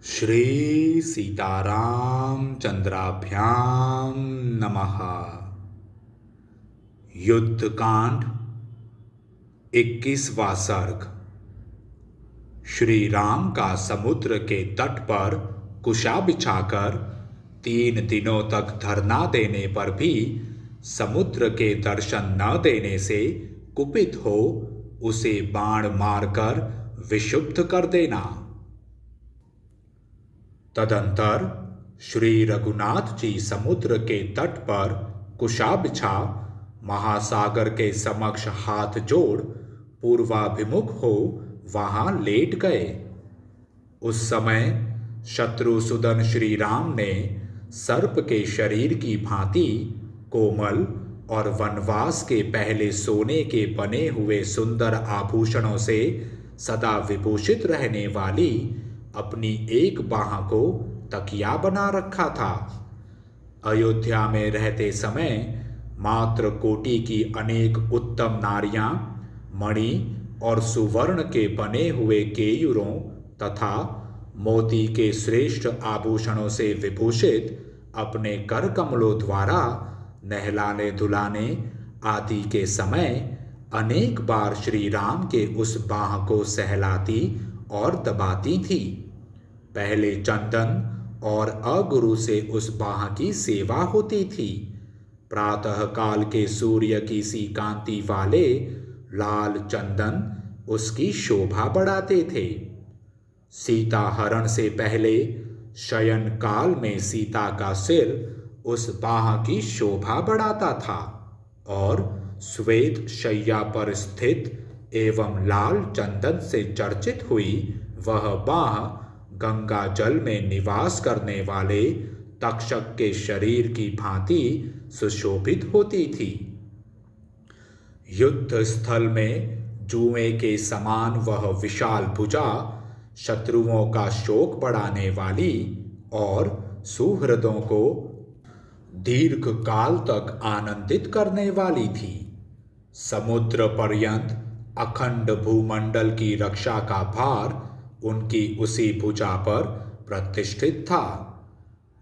श्री सीताराम चंद्राभ्याम नमः। युद्धकांड 21वां सर्ग। श्री राम का समुद्र के तट पर कुशा बिछाकर 3 दिनों तक धरना देने पर भी समुद्र के दर्शन न देने से कुपित हो उसे बाण मारकर विशुद्ध कर देना। तदंतर श्री रघुनाथ जी समुद्र के तट पर कुशा बिछा महासागर के समक्ष हाथ जोड़ पूर्वाभिमुख हो वहां लेट गए। उस समय शत्रुसूदन श्री राम ने सर्प के शरीर की भांति कोमल और वनवास के पहले सोने के बने हुए सुंदर आभूषणों से सदा विभूषित रहने वाली अपनी एक बाह को तकिया बना रखा था। अयोध्या में रहते समय मात्र कोटि की अनेक उत्तम नारियां मणि और सुवर्ण के बने हुए केयूरों तथा मोती के श्रेष्ठ आभूषणों से विभूषित अपने कर कमलों द्वारा नहलाने धुलाने आदि के समय अनेक बार श्री राम के उस बाह को सहलाती और दबाती थी। पहले चंदन और अगुरु से उस बाह की सेवा होती थी। प्रातः काल के सूर्य की सी कांति वाले लाल चंदन उसकी शोभा बढ़ाते थे। सीता हरण से पहले शयन काल में सीता का सिर उस बाह की शोभा बढ़ाता था और श्वेत शैया पर स्थित एवं लाल चंदन से चर्चित हुई वह बाह गंगा जल में निवास करने वाले तक्षक के शरीर की भांति सुशोभित होती थी। युद्ध स्थल में जुएं के समान वह विशाल भुजा शत्रुओं का शोक बढ़ाने वाली और सुहृदों को दीर्घ काल तक आनंदित करने वाली थी। समुद्र पर्यंत अखंड भूमंडल की रक्षा का भार उनकी उसी भुजा पर प्रतिष्ठित था।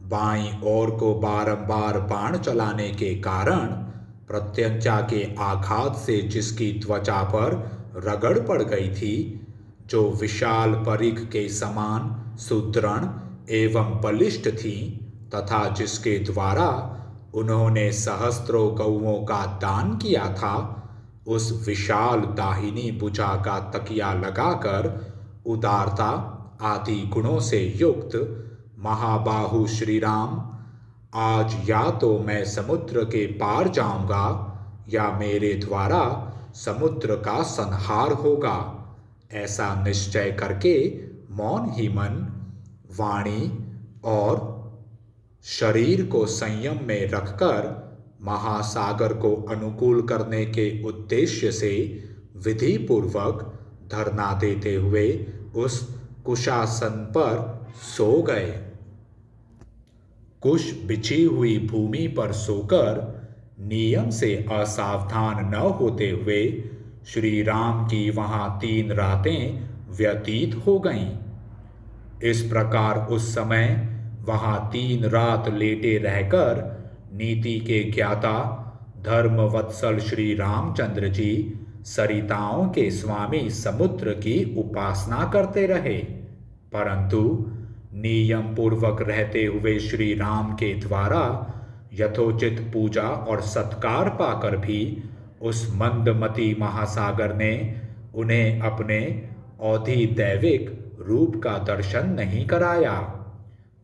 बाईं ओर को बारंबार बाण चलाने के कारण प्रत्यंचा के आघात से जिसकी त्वचा पर रगड़ पड़ गई थी, जो विशाल परिघ के समान सुदृढ़ एवं बलिष्ठ थी तथा जिसके द्वारा उन्होंने सहस्त्रों गौओं का दान किया था, उस विशाल दाहिनी भुजा का तकिया लगाकर उदारता आदि गुणों से युक्त महाबाहु श्री राम आज या तो मैं समुद्र के पार जाऊंगा या मेरे द्वारा समुद्र का संहार होगा, ऐसा निश्चय करके मौन ही मन वाणी और शरीर को संयम में रखकर महासागर को अनुकूल करने के उद्देश्य से विधि पूर्वक धरना देते हुए उस कुशासन पर सो गए। कुश बिछी हुई भूमि पर सोकर नियम से असावधान न होते हुए श्री राम की वहां 3 रातें व्यतीत हो गईं। इस प्रकार उस समय वहां 3 रात लेटे रहकर नीति के ज्ञाता धर्म वत्सल श्री रामचंद्र जी सरिताओं के स्वामी समुद्र की उपासना करते रहे, परंतु नियम पूर्वक रहते हुए श्री राम के द्वारा यथोचित पूजा और सत्कार पाकर भी उस मंदमती महासागर ने उन्हें अपने औधिदैविक रूप का दर्शन नहीं कराया।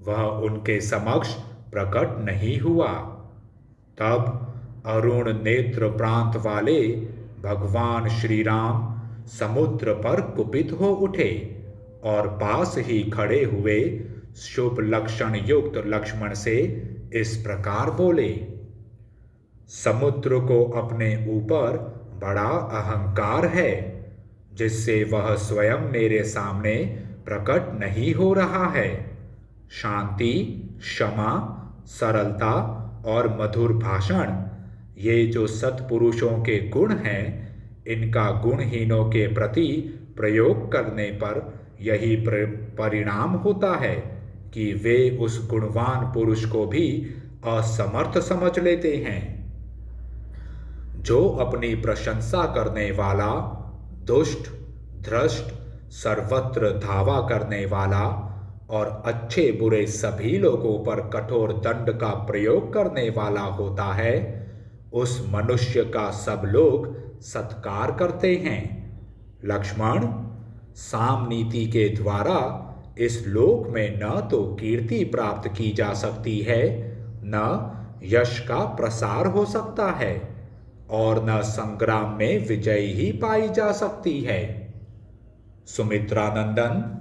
वह उनके समक्ष प्रकट नहीं हुआ। तब अरुण नेत्र प्रांत वाले भगवान श्री राम समुद्र पर कुपित हो उठे और पास ही खड़े हुए शुभ लक्षण युक्त लक्ष्मण से इस प्रकार बोले। समुद्र को अपने ऊपर बड़ा अहंकार है, जिससे वह स्वयं मेरे सामने प्रकट नहीं हो रहा है। शांति, क्षमा, सरलता और मधुर भाषण, ये जो सत्पुरुषों के गुण हैं, इनका गुणहीनों के प्रति प्रयोग करने पर यही परिणाम होता है कि वे उस गुणवान पुरुष को भी असमर्थ समझ लेते हैं। जो अपनी प्रशंसा करने वाला, दुष्ट, धृष्ट, सर्वत्र धावा करने वाला और अच्छे बुरे सभी लोगों पर कठोर दंड का प्रयोग करने वाला होता है, उस मनुष्य का सब लोग सत्कार करते हैं। लक्ष्मण, साम नीति के द्वारा इस लोक में न तो कीर्ति प्राप्त की जा सकती है, न यश का प्रसार हो सकता है, और न संग्राम में विजय ही पाई जा सकती है। सुमित्रानंदन,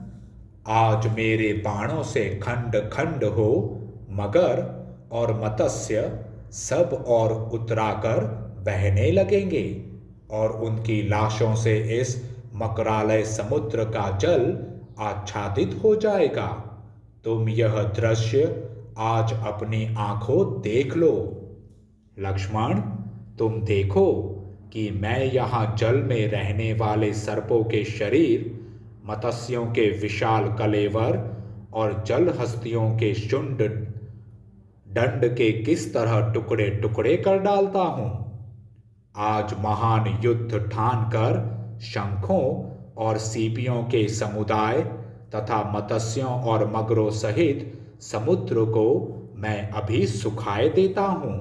आज मेरे बाणों से खंड खंड हो मगर और मत्स्य सब और उतराकर बहने लगेंगे और उनकी लाशों से इस मकरालय समुद्र का जल आच्छादित हो जाएगा। तुम यह दृश्य आज अपनी आंखों देख लो। लक्ष्मण, तुम देखो कि मैं यहाँ जल में रहने वाले सर्पों के शरीर, मत्स्यों के विशाल कलेवर और जल हस्तियों के शुंड दंड के किस तरह टुकड़े टुकड़े कर डालता हूं। आज महान युद्ध ठानकर शंखों और सीपियों के समुदाय तथा मत्स्यों और मगरों सहित समुद्र को मैं अभी सुखाए देता हूं।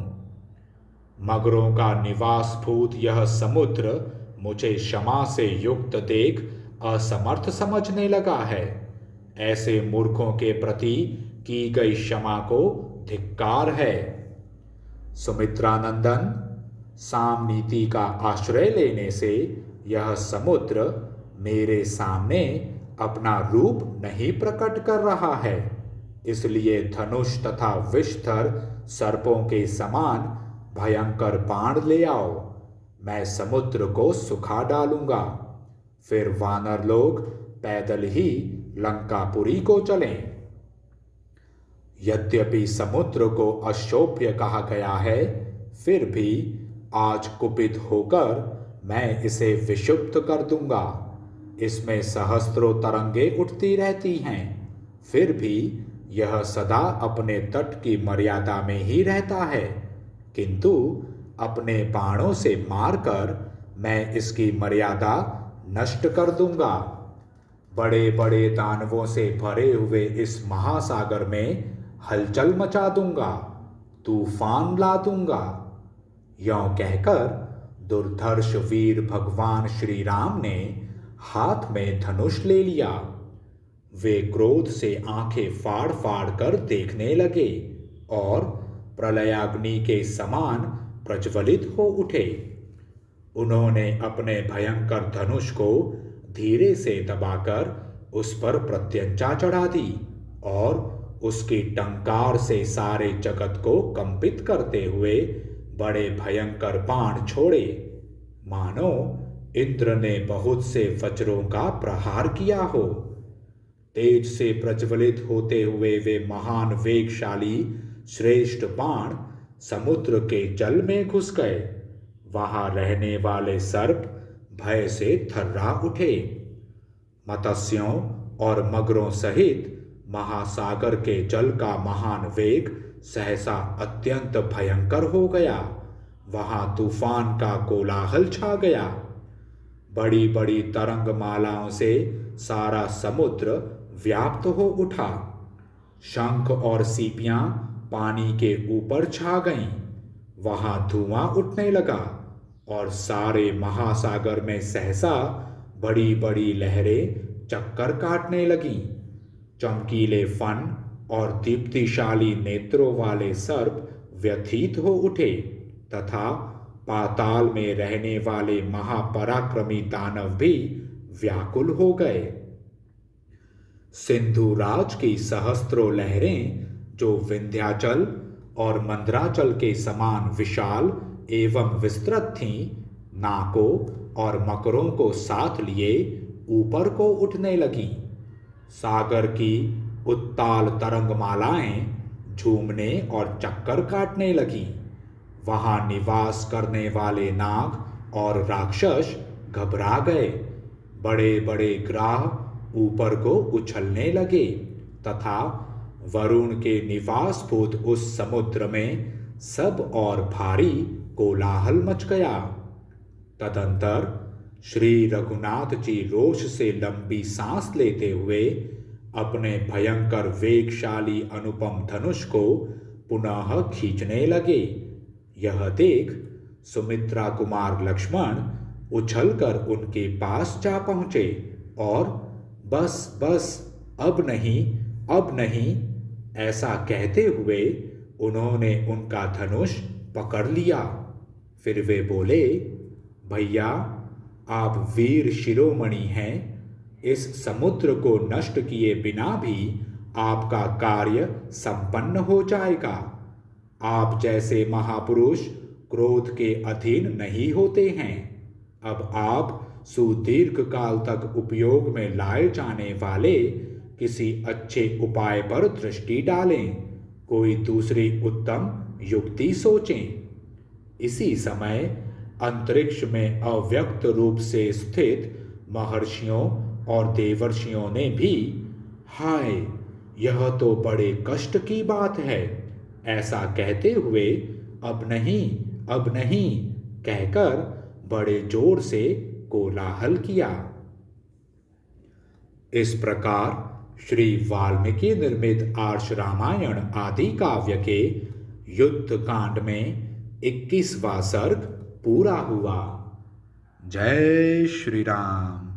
मगरों का निवास भूत यह समुद्र मुझे क्षमा से युक्त देख असमर्थ समझने लगा है। ऐसे मूर्खों के प्रति की गई क्षमा को धिक्कार है। सुमित्रानंदन, साम नीति का आश्रय लेने से यह समुद्र मेरे सामने अपना रूप नहीं प्रकट कर रहा है, इसलिए धनुष तथा विषधर सर्पों के समान भयंकर बाण ले आओ। मैं समुद्र को सुखा डालूंगा। फिर वानर लोग पैदल ही लंकापुरी को चलें। यद्यपि समुद्र को अशोभ्य कहा गया है, फिर भी आज कुपित होकर मैं इसे विषुप्त कर दूंगा। इसमें सहस्त्रों तरंगे उठती रहती हैं, फिर भी यह सदा अपने तट की मर्यादा में ही रहता है, किंतु अपने बाणों से मारकर मैं इसकी मर्यादा नष्ट कर दूंगा। बड़े बड़े दानवों से भरे हुए इस महासागर में हलचल मचा दूंगा, तूफान ला दूंगा। यों कहकर दुर्धर्ष वीर भगवान श्री राम ने हाथ में धनुष ले लिया। वे क्रोध से आंखें फाड़ फाड़ कर देखने लगे और प्रलयाग्नि के समान प्रज्वलित हो उठे। उन्होंने अपने भयंकर धनुष को धीरे से दबाकर उस पर प्रत्यंचा चढ़ा दी और उसकी टंकार से सारे जगत को कंपित करते हुए बड़े भयंकर बाण छोड़े, मानो इंद्र ने बहुत से वज्रों का प्रहार किया हो। तेज से प्रज्वलित होते हुए वे महान वेगशाली श्रेष्ठ बाण समुद्र के जल में घुस गए। वहां रहने वाले सर्प भय से थर्रा उठे। मत्स्यों और मगरों सहित महासागर के जल का महान वेग सहसा अत्यंत भयंकर हो गया। वहां तूफान का कोलाहल छा गया। बड़ी बड़ी तरंगमालाओं से सारा समुद्र व्याप्त हो उठा। शंख और सीपियां पानी के ऊपर छा गईं। वहां धुआं उठने लगा और सारे महासागर में सहसा बड़ी बड़ी लहरें चक्कर काटने लगीं। चमकीले फन और दीप्तिशाली नेत्रों वाले सर्प व्यथित हो उठे तथा पाताल में रहने वाले महापराक्रमी दानव भी व्याकुल हो गए। सिंधुराज की सहस्त्रों लहरें, जो विंध्याचल और मंदराचल के समान विशाल एवं विस्तृत थीं, नाकों और मकरों को साथ लिए ऊपर को उठने लगीं। सागर की उत्ताल तरंगमालाएं झूमने और चक्कर काटने लगीं। वहां निवास करने वाले नाग और राक्षस घबरा गए। बड़े बड़े ग्राह ऊपर को उछलने लगे तथा वरुण के निवासभूत उस समुद्र में सब और भारी कोलाहल मच गया। तदंतर श्री रघुनाथ जी रोष से लंबी सांस लेते हुए अपने भयंकर वेगशाली अनुपम धनुष को पुनः खींचने लगे। यह देख सुमित्रा कुमार लक्ष्मण उछलकर उनके पास जा पहुंचे और बस बस अब नहीं ऐसा कहते हुए उन्होंने उनका धनुष पकड़ लिया। फिर वे बोले, भैया आप वीर शिरोमणि हैं, इस समुद्र को नष्ट किए बिना भी आपका कार्य संपन्न हो जाएगा। आप जैसे महापुरुष क्रोध के अधीन नहीं होते हैं। अब आप सुदीर्घ काल तक उपयोग में लाए जाने वाले किसी अच्छे उपाय पर दृष्टि डालें, कोई दूसरी उत्तम युक्ति सोचें। इसी समय अंतरिक्ष में अव्यक्त रूप से स्थित महर्षियों और देवर्षियों ने भी, हाय यह तो बड़े कष्ट की बात है, ऐसा कहते हुए अब नहीं कहकर बड़े जोर से कोलाहल किया। इस प्रकार श्री वाल्मीकि निर्मित आर्ष रामायण आदि काव्य के युद्ध कांड में 21वां सर्ग पूरा हुआ। जय श्री राम।